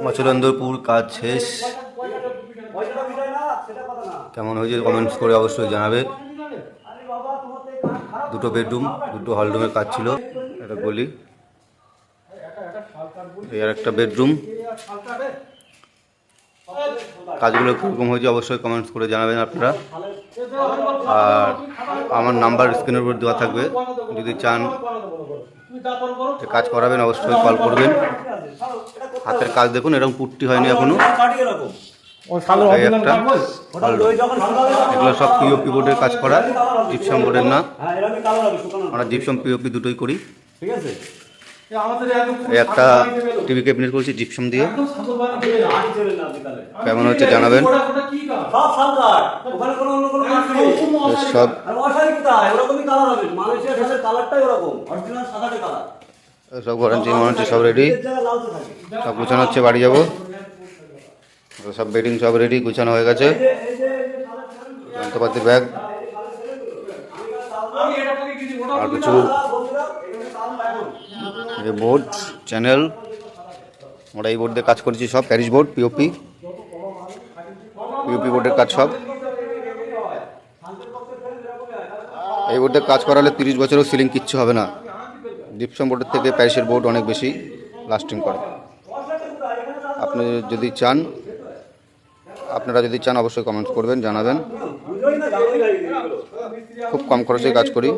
মচলন্দরপুর কাজ শেষ। কেমন হয়েছে কমেন্টস করে অবশ্যই জানাবে। দুটো বেডরুম, দুটো হলরুমের কাজ ছিল। একটা গলি, এই আর একটা বেডরুম। কাজগুলো কীরকম হয়েছে অবশ্যই কমেন্টস করে জানাবেন আপনারা। আর আমার নাম্বার স্ক্রিনের উপর দেওয়া থাকবে, যদি চান কাজ করাবেন অবশ্যই কল করবেন। হাতের কাজ দেখুন, এরকম পুট্টি হয়নি এখনো। একটা এগুলো সব পিওপি বোর্ডের কাজ করা, জিপসাম বোর্ডের না। আমরা জিপসাম পিওপি দুটোই করি। এই একটা টিভি ক্যাবিনেট করেছি জিপসাম দিয়ে। কেমন হচ্ছে জানাবেন। সব সব ঘরাঞ্চি মরাঞ্চি সব রেডি, সব গুছানো হচ্ছে। বাড়ি যাবো, সব বেডিং সব রেডি, গুছানো হয়ে গেছে। যন্ত্রপাতির ব্যাগ আর কিছু বোর্ড চ্যানেল। আমরা এই বোর্ড দিয়ে কাজ করেছি, সব প্যারিস বোর্ড পিওপি বোর্ডের কাজ সব। এই বোর্ডে কাজ করালে 30 বছরেও সিলিং কিচ্ছু হবে না। জিপসাম বোর্ডের থেকে প্যারিসের বোর্ড অনেক বেশি লাস্টিং করে। আপনারা যদি চান অবশ্যই কমেন্টস করবেন, জানাবেন। খুব কম খরচে কাজ করি।